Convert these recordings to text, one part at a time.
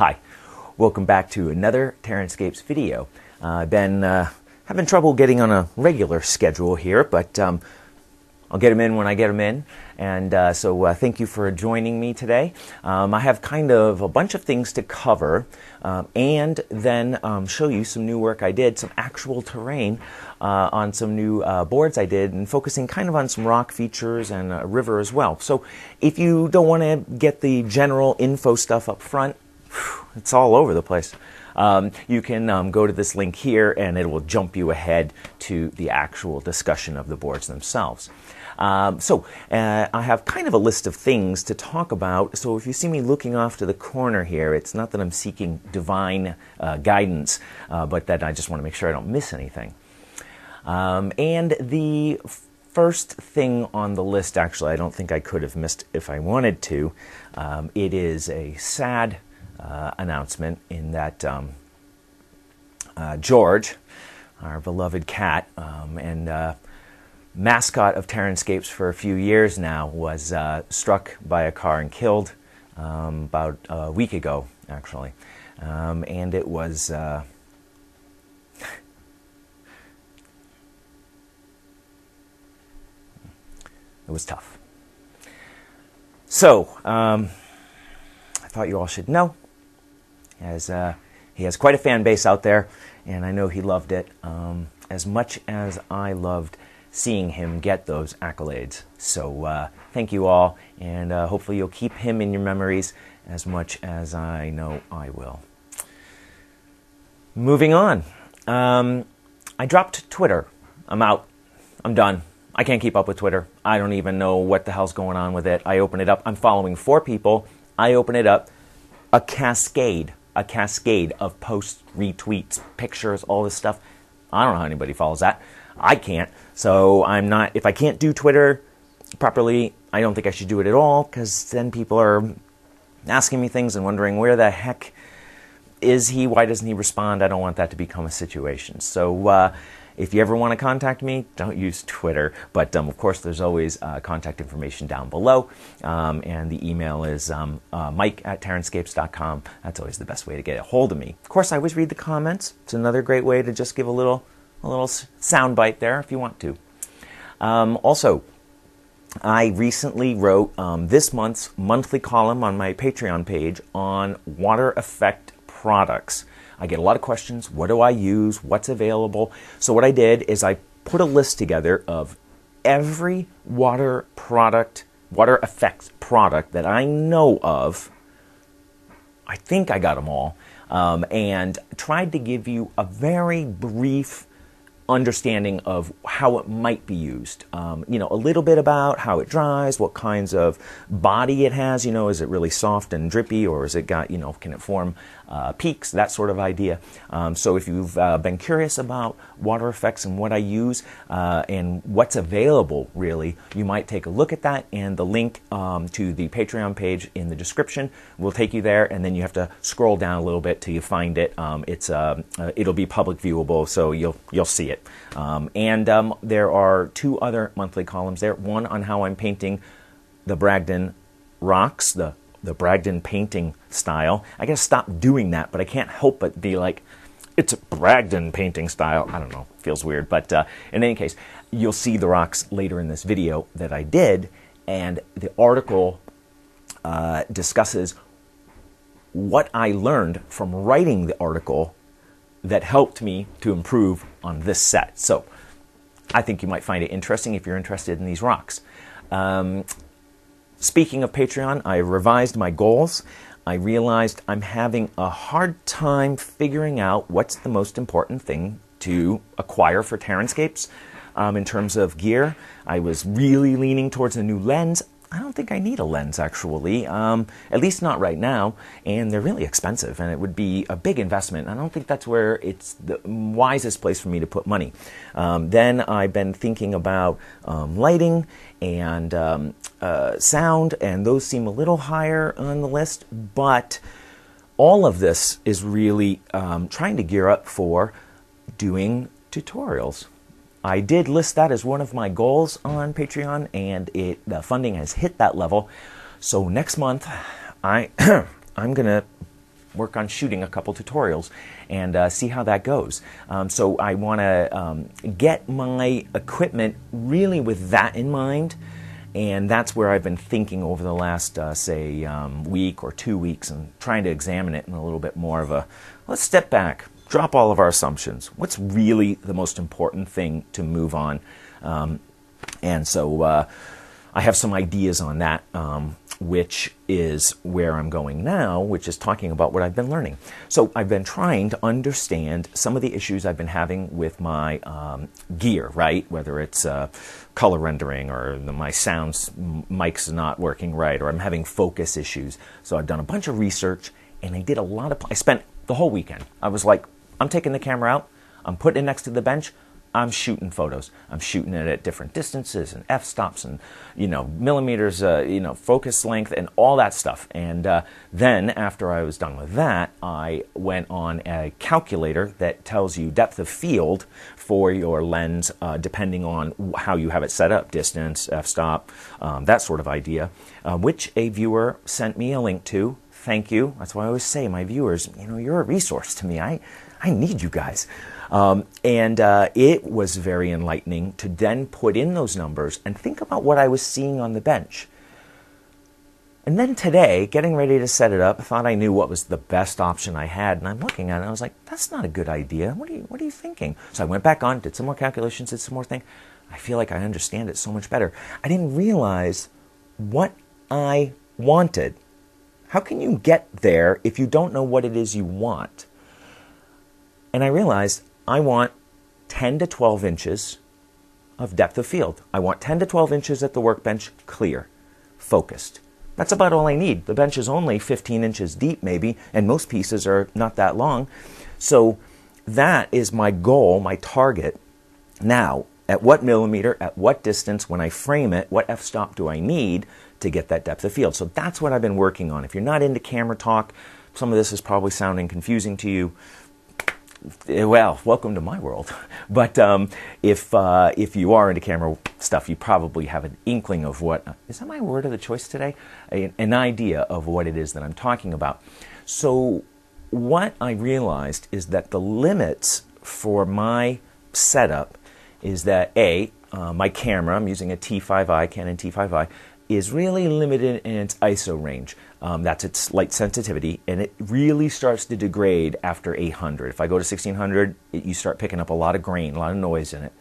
Hi, welcome back to another TerranScapes video. I've been having trouble getting on a regular schedule here, but I'll get them in when I get them in. And so thank you for joining me today. I have kind of a bunch of things to cover and then show you some new work I did, some actual terrain on some new boards I did, and focusing kind of on some rock features and a river as well. So if you don't want to get the general info stuff up front, it's all over the place. You can go to this link here and it will jump you ahead to the actual discussion of the boards themselves. I have kind of a list of things to talk about. So if you see me looking off to the corner here, it's not that I'm seeking divine guidance, but that I just want to make sure I don't miss anything. And the first thing on the list, actually, I don't think I could have missed if I wanted to. It is a sad announcement in that George, our beloved cat and mascot of TerranScapes for a few years now, was struck by a car and killed about a week ago, actually. And it was it was tough. So I thought you all should know, as he has quite a fan base out there, and I know he loved it as much as I loved seeing him get those accolades. So thank you all, and hopefully you'll keep him in your memories as much as I know I will. Moving on. I dropped Twitter. I'm out. I'm done. I can't keep up with Twitter. I don't even know what the hell's going on with it. I open it up. I'm following 4 people. I open it up. A cascade of posts, retweets, pictures, all this stuff. I don't know how anybody follows that. I can't. So I'm not, if I can't do Twitter properly, I don't think I should do it at all, because then people are asking me things and wondering, where the heck is he? Why doesn't he respond? I don't want that to become a situation. So if you ever want to contact me, don't use Twitter. But of course, there's always contact information down below. And the email is mike@terranscapes.com. That's always the best way to get a hold of me. Of course, I always read the comments. It's another great way to just give a little sound bite there if you want to. Also, I recently wrote this month's monthly column on my Patreon page on water effect products. I get a lot of questions. What do I use? What's available? So what I did is I put a list together of every water effects product that I know of. I think I got them all. And tried to give you a very brief understanding of how it might be used. You know, a little bit about how it dries, what kinds of body it has. You know, is it really soft and drippy, or is it got, you know, can it form peaks, that sort of idea. So if you've been curious about water effects and what I use and what's available, really, you might take a look at that, and the link to the Patreon page in the description will take you there, and then you have to scroll down a little bit till you find it. It'll be public viewable, so you'll see it. And there are 2 other monthly columns there. One on how I'm painting the Bragdon rocks, the Bragdon painting style. I gotta stop doing that, but I can't help but be like, it's a Bragdon painting style. I don't know, feels weird. But in any case, you'll see the rocks later in this video that I did, and the article discusses what I learned from writing the article that helped me to improve on this set. So I think you might find it interesting if you're interested in these rocks. Speaking of Patreon, I revised my goals. I realized I'm having a hard time figuring out what's the most important thing to acquire for TerranScapes in terms of gear. I was really leaning towards a new lens. I don't think I need a lens, actually, at least not right now, and they're really expensive, and it would be a big investment. I don't think that's where it's the wisest place for me to put money. Then I've been thinking about lighting and sound, and those seem a little higher on the list, but all of this is really trying to gear up for doing tutorials. I did list that as one of my goals on Patreon, and the funding has hit that level. So next month, I'm gonna work on shooting a couple tutorials and see how that goes. So I want to get my equipment really with that in mind, and that's where I've been thinking over the last, say, week or 2 weeks, and trying to examine it in a little bit more of a, let's step back, drop all of our assumptions. What's really the most important thing to move on? And so I have some ideas on that, which is where I'm going now, which is talking about what I've been learning. So I've been trying to understand some of the issues I've been having with my gear, right? Whether it's color rendering, or my mic's not working right, or I'm having focus issues. So I've done a bunch of research, and I did a lot of, I spent the whole weekend. I was like, I'm taking the camera out, I'm putting it next to the bench, I'm shooting photos. I'm shooting it at different distances and f-stops and, millimeters, focus length and all that stuff. And then after I was done with that, I went on a calculator that tells you depth of field for your lens, depending on how you have it set up, distance, f-stop, that sort of idea, which a viewer sent me a link to. Thank you. That's why I always say, my viewers, you're a resource to me. I need you guys. And it was very enlightening to then put in those numbers and think about what I was seeing on the bench. And then today, getting ready to set it up, I thought I knew what was the best option I had, and I'm looking at it and I was like, that's not a good idea. What are you thinking? So I went back on, did some more calculations, did some more things. I feel like I understand it so much better. I didn't realize what I wanted. How can you get there if you don't know what it is you want? And I realized I want 10 to 12 inches of depth of field. I want 10 to 12 inches at the workbench, clear, focused. That's about all I need. The bench is only 15 inches deep maybe, and most pieces are not that long. So that is my goal, my target. Now, at what millimeter, at what distance, when I frame it, what f-stop do I need to get that depth of field? So that's what I've been working on. If you're not into camera talk, some of this is probably sounding confusing to you. Well, welcome to my world. But if you are into camera stuff, you probably have an inkling of what, is that my word of the choice today? An idea of what it is that I'm talking about. So what I realized is that the limits for my setup is that my camera, I'm using a T5i, Canon T5i, is really limited in its ISO range. That's its light sensitivity, and it really starts to degrade after 800. If I go to 1600, you start picking up a lot of grain, a lot of noise in it.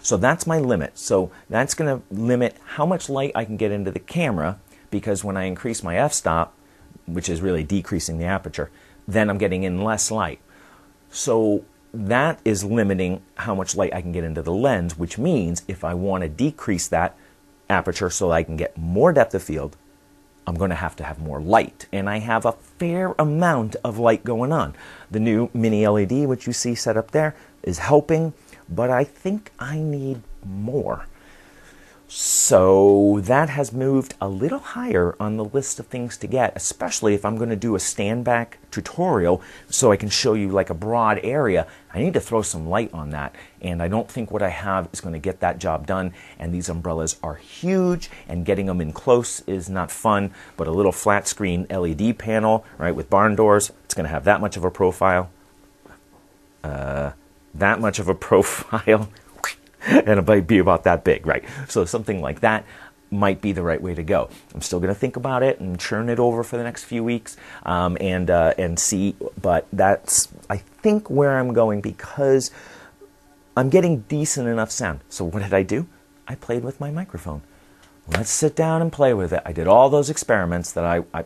So that's my limit. So that's going to limit how much light I can get into the camera, because when I increase my f-stop, which is really decreasing the aperture, then I'm getting in less light. So that is limiting how much light I can get into the lens, which means if I want to decrease that aperture so that I can get more depth of field, I'm going to have more light. And I have a fair amount of light going on. The new mini LED, which you see set up there, is helping, but I think I need more. So that has moved a little higher on the list of things to get, especially if I'm going to do a stand back tutorial so I can show you like a broad area. I need to throw some light on that, and I don't think what I have is going to get that job done. And these umbrellas are huge, and getting them in close is not fun, but a little flat screen LED panel, right, with barn doors, it's going to have that much of a profile. And it might be about that big, right? So something like that might be the right way to go. I'm still going to think about it and churn it over for the next few weeks and see. But that's, I think, where I'm going, because I'm getting decent enough sound. So what did I do? I played with my microphone. Let's sit down and play with it. I did all those experiments that I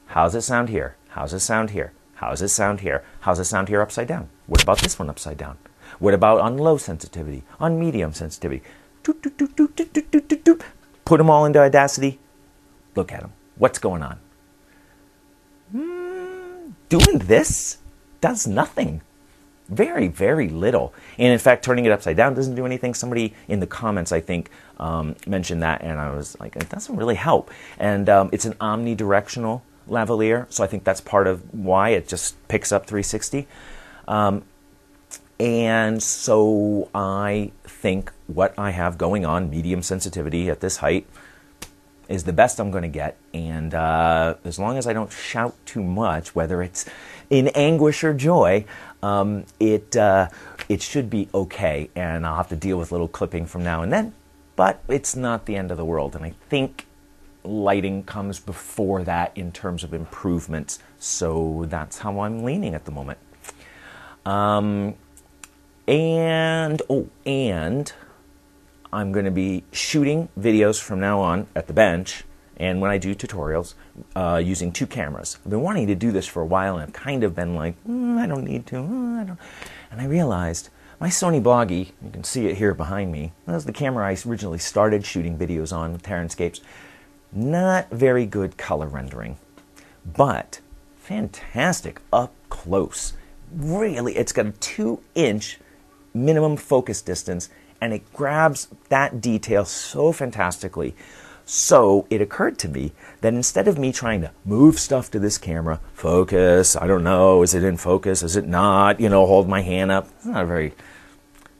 how's it sound here? How's it sound here? How's it sound here? How's it sound here upside down? What about this one upside down? What about on low sensitivity, on medium sensitivity? Put them all into Audacity. Look at them. What's going on? Doing this does nothing. Very, very little. And in fact, turning it upside down doesn't do anything. Somebody in the comments, I think, mentioned that, and I was like, it doesn't really help. And it's an omnidirectional lavalier, so I think that's part of why it just picks up 360. And so I think what I have going on, medium sensitivity at this height, is the best I'm going to get, and as long as I don't shout too much, whether it's in anguish or joy, it should be okay, and I'll have to deal with little clipping from now and then, but it's not the end of the world, and I think lighting comes before that in terms of improvements, so that's how I'm leaning at the moment. And I'm going to be shooting videos from now on at the bench, and when I do tutorials, using 2 cameras. I've been wanting to do this for a while, and I've kind of been like, I don't need to, I don't. And I realized my Sony Bloggie, you can see it here behind me, that was the camera I originally started shooting videos on with TerranScapes. Not very good color rendering, but fantastic up close. Really, it's got a 2-inch minimum focus distance, and it grabs that detail so fantastically. So it occurred to me that instead of me trying to move stuff to this camera, focus, I don't know, is it in focus, is it not, hold my hand up, it's not great.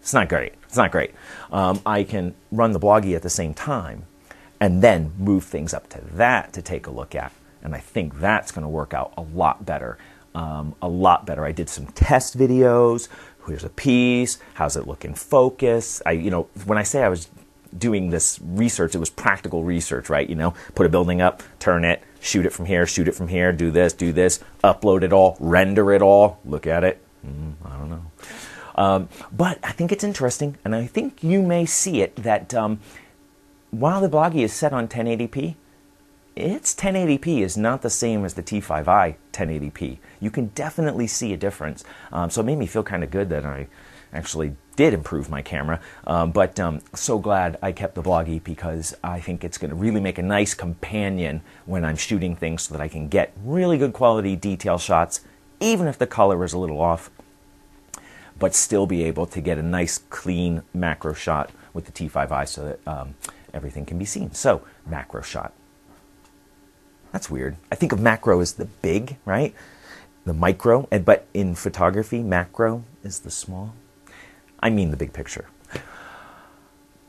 It's not great. I can run the Bloggie at the same time and then move things up to that to take a look at. And I think that's going to work out a lot better. I did some test videos. Here's a piece. How's it look in focus? When I say I was doing this research, it was practical research, right? Put a building up, turn it, shoot it from here, do this, upload it all, render it all, look at it. I don't know. But I think it's interesting, and I think you may see it, that while the Bloggie is set on 1080p, its 1080p is not the same as the T5i 1080p. You can definitely see a difference. So it made me feel kind of good that I actually did improve my camera. But so glad I kept the Bloggie, because I think it's going to really make a nice companion when I'm shooting things, so that I can get really good quality detail shots, even if the color is a little off, but still be able to get a nice clean macro shot with the T5i, so that everything can be seen. So, macro shot. That's weird. I think of macro as the big, right? The micro, but in photography, macro is the small. I mean the big picture.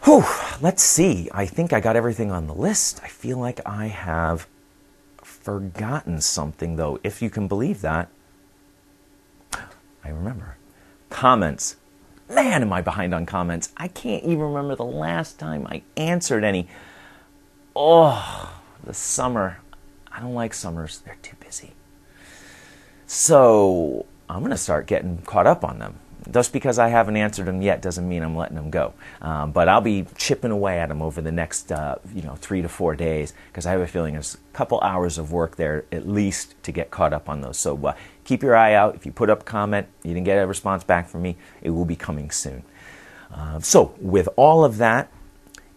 Whew, let's see. I think I got everything on the list. I feel like I have forgotten something, though, if you can believe that. I remember. Comments. Man, am I behind on comments. I can't even remember the last time I answered any. Oh, the summer. I don't like summers. They're too busy. So I'm going to start getting caught up on them. Just because I haven't answered them yet doesn't mean I'm letting them go. But I'll be chipping away at them over the next 3 to 4 days, because I have a feeling there's a couple hours of work there at least to get caught up on those. So keep your eye out. If you put up a comment, you didn't get a response back from me, it will be coming soon. So with all of that,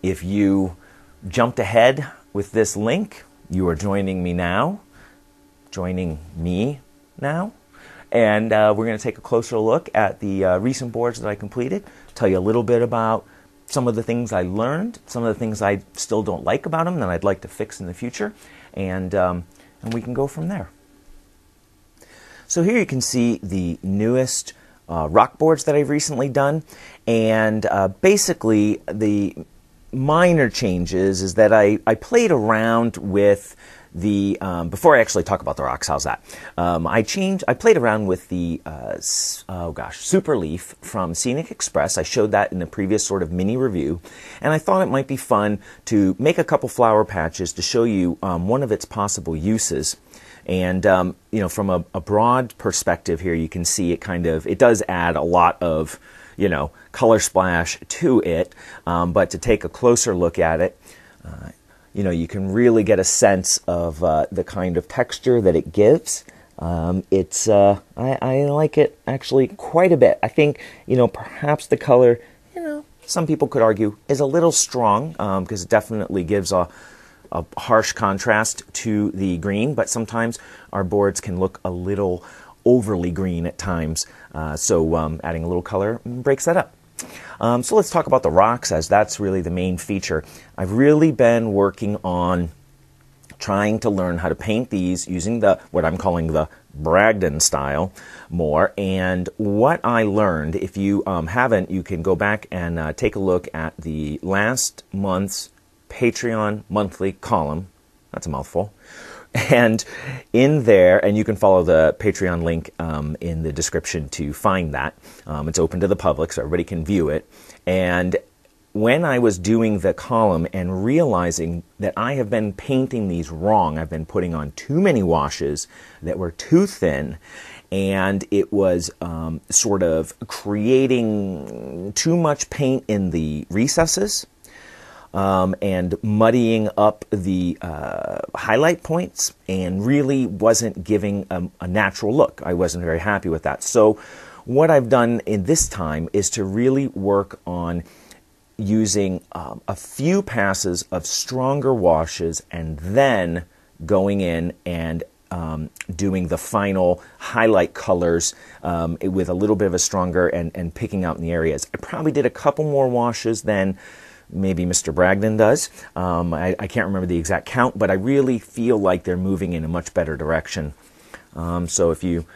if you jumped ahead with this link, you are joining me now. And we're going to take a closer look at the recent boards that I completed, tell you a little bit about some of the things I learned, some of the things I still don't like about them that I'd like to fix in the future, and we can go from there. So here you can see the newest rock boards that I've recently done, and basically the minor changes is that I played around with the before I actually talk about the rocks. How's that? I played around with the Super Leaf from Scenic Express. I showed that in a previous sort of mini review, and I thought it might be fun to make a couple flower patches to show you one of its possible uses. And from a broad perspective here, you can see it does add a lot of color splash to it, but to take a closer look at it, you can really get a sense of the kind of texture that it gives. I like it actually quite a bit. I think, perhaps the color, some people could argue, is a little strong, because it definitely gives a harsh contrast to the green, but sometimes our boards can look a little overly green at times, so adding a little color breaks that up. So let's talk about the rocks, as that's really the main feature. I've really been working on trying to learn how to paint these using what I'm calling the Bragdon style more. And what I learned, if you haven't, you can go back and take a look at the last month's Patreon monthly column. That's a mouthful. And in there, and you can follow the Patreon link in the description to find that. It's open to the public, so everybody can view it. And when I was doing the column and realizing that I have been painting these wrong, I've been putting on too many washes that were too thin, and it was sort of creating too much paint in the recesses, and muddying up the highlight points, and really wasn't giving a natural look. I wasn't very happy with that. So what I've done in this time is to really work on using a few passes of stronger washes, and then going in and doing the final highlight colors with a little bit of a stronger, and picking out in the areas. I probably did a couple more washes than maybe Mr. Bragdon does. I can't remember the exact count, but I really feel like they're moving in a much better direction. So if you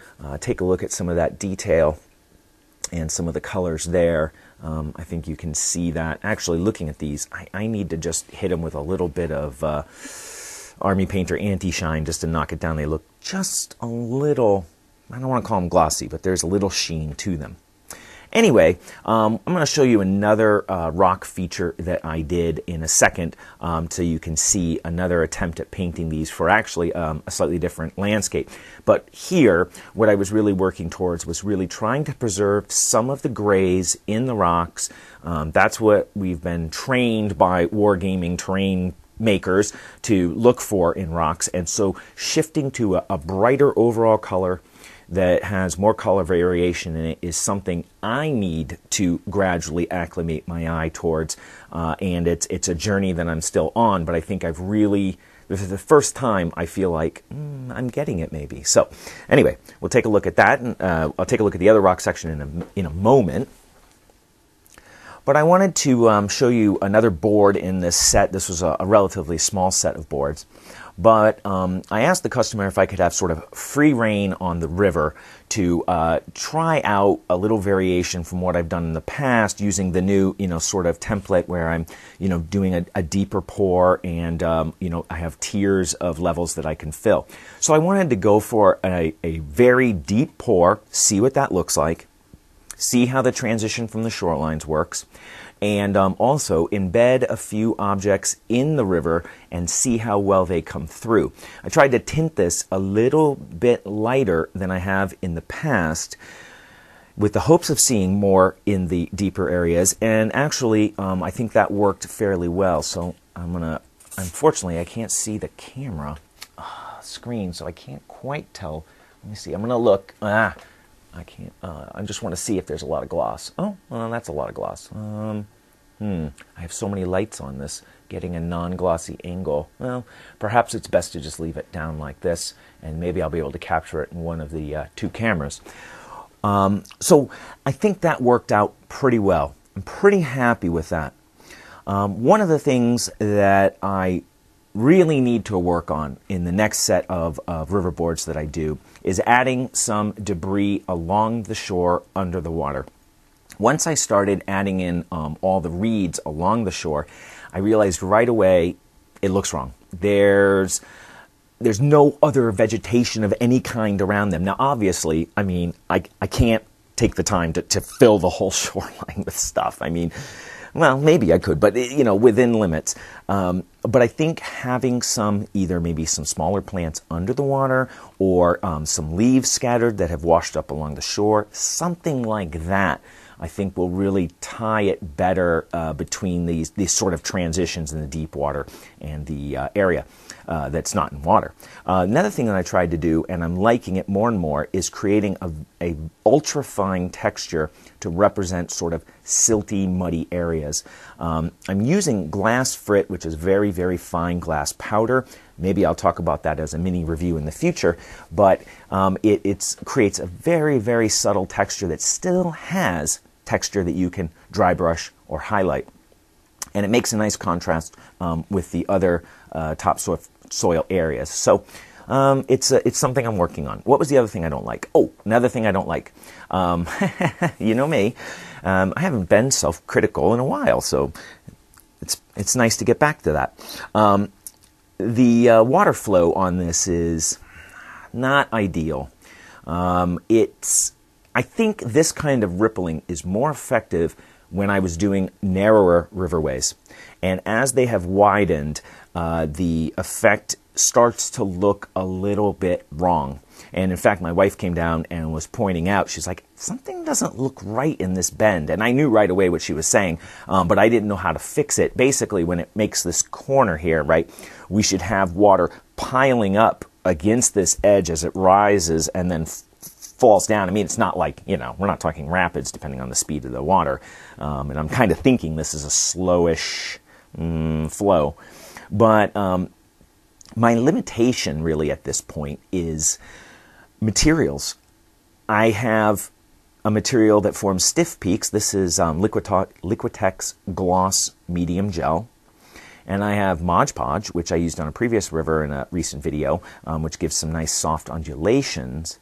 take a look at some of that detail and some of the colors there, I think you can see that. Actually, looking at these, I need to just hit them with a little bit of Army Painter Anti-Shine just to knock it down. They look just a little, I don't want to call them glossy, but there's a little sheen to them. Anyway, I'm going to show you another rock feature that I did in a second, so you can see another attempt at painting these for actually a slightly different landscape. But here, what I was really working towards was really trying to preserve some of the grays in the rocks. That's what we've been trained by wargaming terrain makers to look for in rocks, and so shifting to a brighter overall color that has more color variation in it is something I need to gradually acclimate my eye towards, and it's a journey that I'm still on, but I think I've really, this is the first time I feel like I'm getting it maybe. So anyway, we'll take a look at that, and I'll take a look at the other rock section in a moment. But I wanted to show you another board in this set. This was a relatively small set of boards. But I asked the customer if I could have sort of free reign on the river to try out a little variation from what I've done in the past, using the new, sort of template where I'm, doing a deeper pour, and, I have tiers of levels that I can fill. So I wanted to go for a very deep pour, see what that looks like, see how the transition from the shorelines works, and also embed a few objects in the river and see how well they come through. I tried to tint this a little bit lighter than I have in the past, with the hopes of seeing more in the deeper areas, and actually I think that worked fairly well. So unfortunately I can't see the camera screen, so I can't quite tell. Let me see, I'm gonna look. I can't, I just want to see if there's a lot of gloss. Oh, well, that's a lot of gloss. I have so many lights on this, getting a non-glossy angle. Well, perhaps it's best to just leave it down like this, and maybe I'll be able to capture it in one of the two cameras. So I think that worked out pretty well. I'm pretty happy with that. One of the things that I really need to work on in the next set of river boards that I do is adding some debris along the shore under the water. Once I started adding in all the reeds along the shore, I realized right away it looks wrong. There's no other vegetation of any kind around them. Now, obviously, I can't take the time to fill the whole shoreline with stuff. Well, maybe I could, but within limits. But I think having maybe some smaller plants under the water, or some leaves scattered that have washed up along the shore, something like that, I think will really tie it better between these sort of transitions in the deep water and the area that's not in water. Another thing that I tried to do, and I'm liking it more and more, is creating a ultra-fine texture to represent sort of silty, muddy areas. I'm using glass frit, which is very, very fine glass powder. Maybe I'll talk about that as a mini review in the future, but it creates a very, very subtle texture that still has texture that you can dry brush or highlight. And it makes a nice contrast with the other topsoil areas. So it's something I'm working on. What was the other thing I don't like? Oh, another thing I don't like. You know me. I haven't been self-critical in a while, so it's nice to get back to that. The water flow on this is not ideal. I think this kind of rippling is more effective when I was doing narrower riverways. And as they have widened, the effect starts to look a little bit wrong. And in fact, my wife came down and was pointing out, she's like, something doesn't look right in this bend. And I knew right away what she was saying, but I didn't know how to fix it. Basically, when it makes this corner here, right, we should have water piling up against this edge as it rises and then falls down. I mean, it's not like, we're not talking rapids depending on the speed of the water. And I'm kind of thinking this is a slowish flow. But my limitation really at this point is materials. I have a material that forms stiff peaks. This is Liquitex Gloss Medium Gel. And I have Mod Podge, which I used on a previous river in a recent video, which gives some nice soft undulations.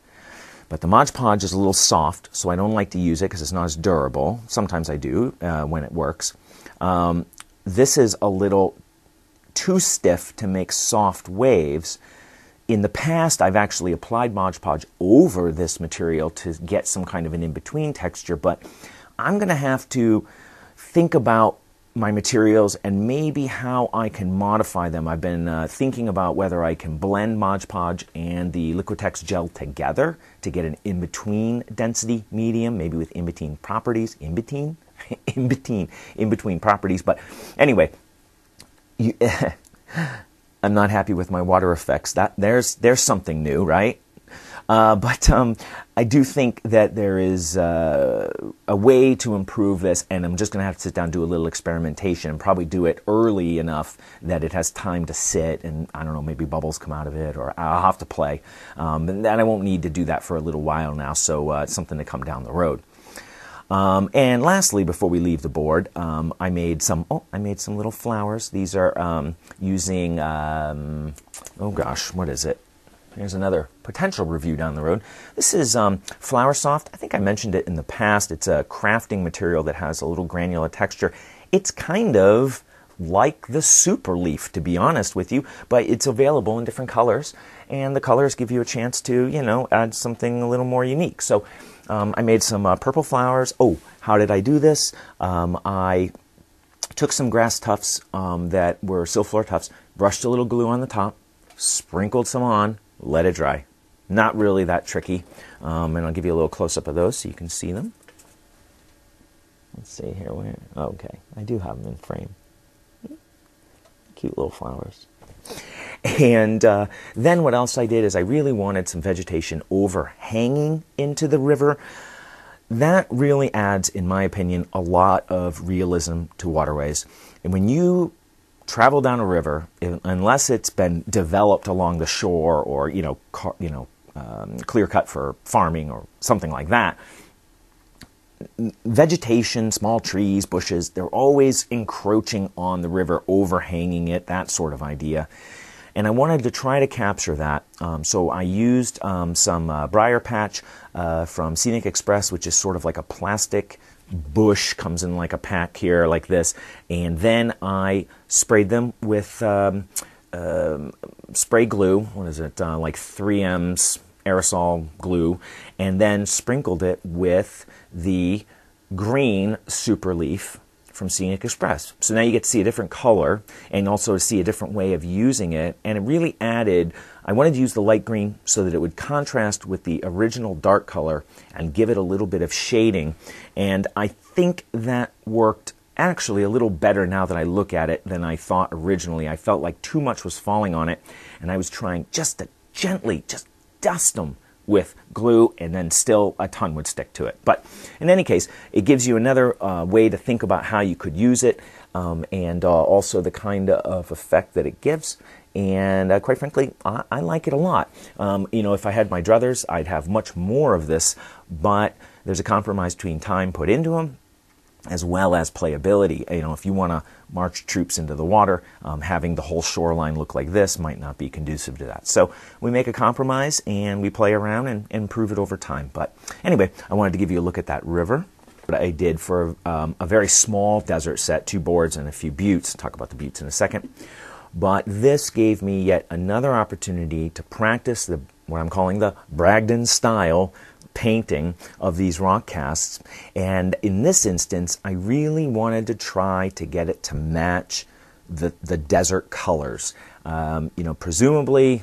But the Mod Podge is a little soft, so I don't like to use it because it's not as durable. Sometimes I do when it works. This is a little too stiff to make soft waves. In the past, I've actually applied Mod Podge over this material to get some kind of an in-between texture, but I'm going to have to think about my materials and maybe how I can modify them. I've been thinking about whether I can blend Mod Podge and the Liquitex gel together to get an in-between density medium, maybe with in-between properties. In-between properties. But anyway, I'm not happy with my water effects. There's something new, right? But I do think that there is a way to improve this, and I'm just going to have to sit down and do a little experimentation and probably do it early enough that it has time to sit and, I don't know, maybe bubbles come out of it, or I'll have to play. And I won't need to do that for a little while now, so it's something to come down the road. And lastly, before we leave the board, I made some little flowers. These are using, oh gosh, what is it? Here's another potential review down the road. This is Flower Soft. I think I mentioned it in the past. It's a crafting material that has a little granular texture. It's kind of like the super leaf, to be honest with you, but it's available in different colors, and the colors give you a chance to, add something a little more unique. So I made some purple flowers. Oh, how did I do this? I took some grass tufts that were silphilar tufts, brushed a little glue on the top, sprinkled some on, let it dry. Not really that tricky. And I'll give you a little close-up of those so you can see them. Let's see here. Okay, I do have them in frame. Cute little flowers. And then what else I did is I really wanted some vegetation overhanging into the river. That really adds, in my opinion, a lot of realism to waterways. And when you travel down a river, unless it's been developed along the shore or clear cut for farming or something like that, vegetation, small trees, bushes, they're always encroaching on the river, overhanging it, that sort of idea. And I wanted to try to capture that, so I used some briar patch from Scenic Express, which is sort of like a plastic bush, comes in like a pack here like this, and then I sprayed them with spray glue. What is it, like 3M's aerosol glue, and then sprinkled it with the green super leaf from Scenic Express. So now you get to see a different color and also see a different way of using it, and it really added, I wanted to use the light green so that it would contrast with the original dark color and give it a little bit of shading, and I think that worked actually a little better now that I look at it than I thought originally. I felt like too much was falling on it, and I was trying just to gently just dust them with glue, and then still a ton would stick to it. But in any case, it gives you another way to think about how you could use it, and also the kind of effect that it gives. And quite frankly, I like it a lot. If I had my druthers, I'd have much more of this, but there's a compromise between time put into them as well as playability. If you want to march troops into the water, having the whole shoreline look like this might not be conducive to that. So we make a compromise and we play around and improve it over time. But anyway, I wanted to give you a look at that river. what I did for a very small desert set, 2 boards and a few buttes. I'll talk about the buttes in a second. But this gave me yet another opportunity to practice what I'm calling the Bragdon style painting of these rock casts. And in this instance, I really wanted to try to get it to match the desert colors. Presumably,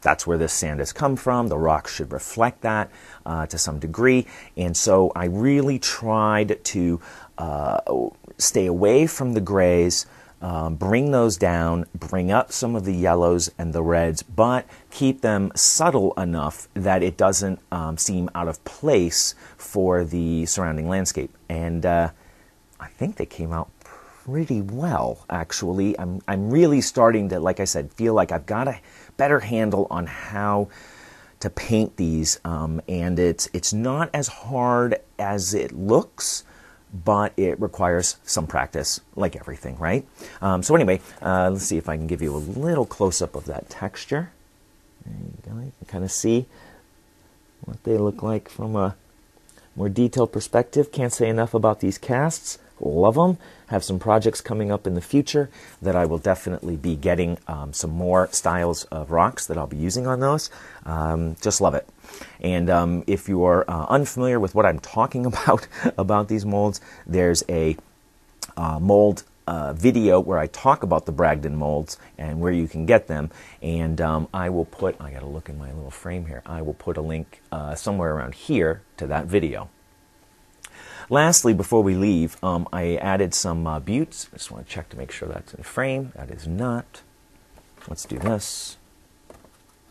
that's where this sand has come from. The rocks should reflect that to some degree. And so I really tried to stay away from the grays, bring those down, bring up some of the yellows and the reds, but keep them subtle enough that it doesn't seem out of place for the surrounding landscape. And I think they came out pretty well, actually. I'm really starting to, like I said, feel like I've got a better handle on how to paint these, and it's not as hard as it looks, but it requires some practice, like everything, right? So anyway, let's see if I can give you a little close-up of that texture. There you go. You can kind of see what they look like from a more detailed perspective. Can't say enough about these casts. Love them. Have some projects coming up in the future that I will definitely be getting some more styles of rocks that I'll be using on those. Just love it. And if you are unfamiliar with what I'm talking about these molds, there's a mold video where I talk about the Bragdon molds and where you can get them. And I will put, I gotta look in my little frame here, I will put a link somewhere around here to that video. Lastly, before we leave, I added some buttes. I just want to check to make sure that's in frame. That is not. Let's do this.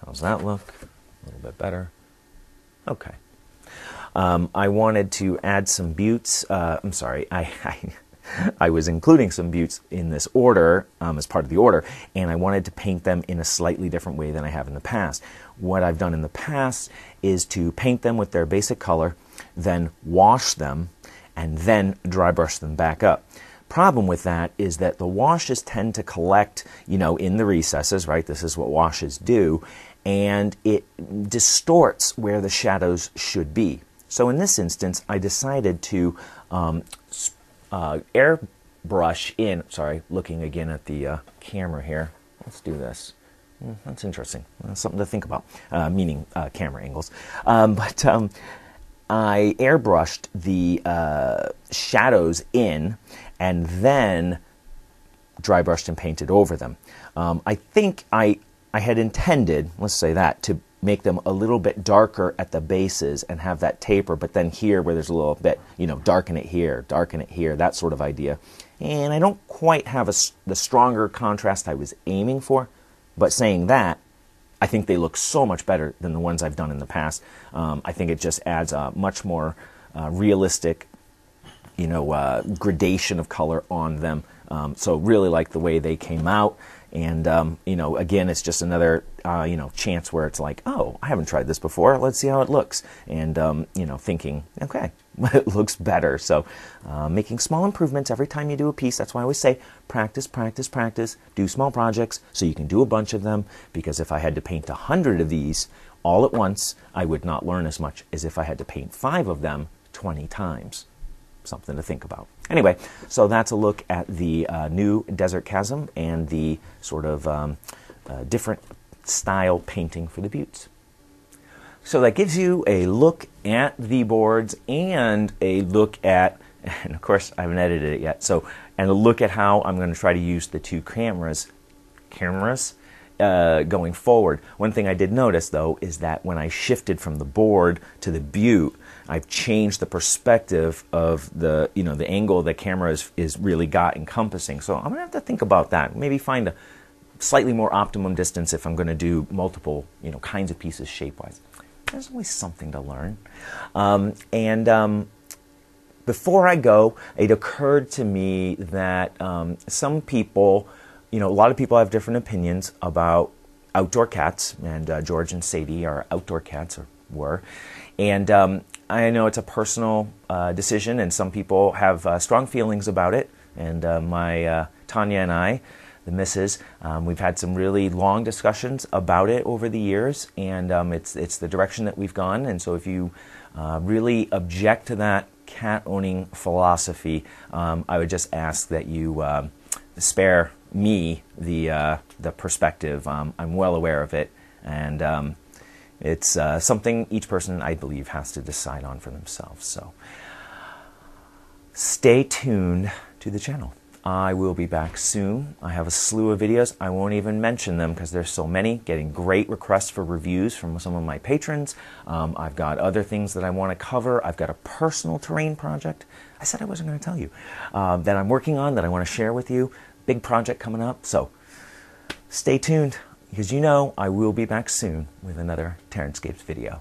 How's that look? A little bit better. Okay. I wanted to add some buttes. I'm sorry, I was including some buttes in this order as part of the order, and I wanted to paint them in a slightly different way than I have in the past. What I've done in the past is to paint them with their basic color, then wash them, and then dry brush them back up. Problem with that is that the washes tend to collect, in the recesses, right? This is what washes do, and it distorts where the shadows should be. So in this instance, I decided to airbrush in, sorry, looking again at the camera here. Let's do this. That's interesting. That's something to think about, meaning camera angles. I airbrushed the shadows in and then dry brushed and painted over them. I think I had intended, let's say that, to make them a little bit darker at the bases and have that taper, but then here where there's a little bit, darken it here, that sort of idea. And I don't quite have the stronger contrast I was aiming for, but saying that, I think they look so much better than the ones I've done in the past. I think it just adds a much more realistic, gradation of color on them. So really like the way they came out. And, again, it's just another, chance where it's like, oh, I haven't tried this before. Let's see how it looks. And, thinking, okay, it looks better. So making small improvements every time you do a piece. That's why I always say practice, practice, practice. Do small projects so you can do a bunch of them. Because if I had to paint 100 of these all at once, I would not learn as much as if I had to paint 5 of them 20 times. Something to think about. Anyway, so that's a look at the new Desert Chasm and the sort of different style painting for the buttes. So that gives you a look at the boards and a look at, and of course I haven't edited it yet, and a look at how I'm going to try to use the 2 cameras going forward. One thing I did notice though is that when I shifted from the board to the butte, I've changed the perspective of the angle the camera is really got encompassing. So I'm gonna have to think about that. Maybe find a slightly more optimum distance if I'm going to do multiple kinds of pieces shape-wise. There's always something to learn. Before I go, it occurred to me that some people, a lot of people have different opinions about outdoor cats, and George and Sadie are outdoor cats, or were. And I know it's a personal decision, and some people have strong feelings about it. And my Tanya and I, the missus, we've had some really long discussions about it over the years, and it's the direction that we've gone. And so if you really object to that cat-owning philosophy, I would just ask that you spare me the perspective. I'm well aware of it, and it's something each person, I believe, has to decide on for themselves. So stay tuned to the channel. I will be back soon. I have a slew of videos. I won't even mention them because there's so many. Getting great requests for reviews from some of my patrons. I've got other things that I want to cover. I've got a personal terrain project I said I wasn't going to tell you that I'm working on, that I want to share with you. Big project coming up. So stay tuned, because you know I will be back soon with another TerranScapes video.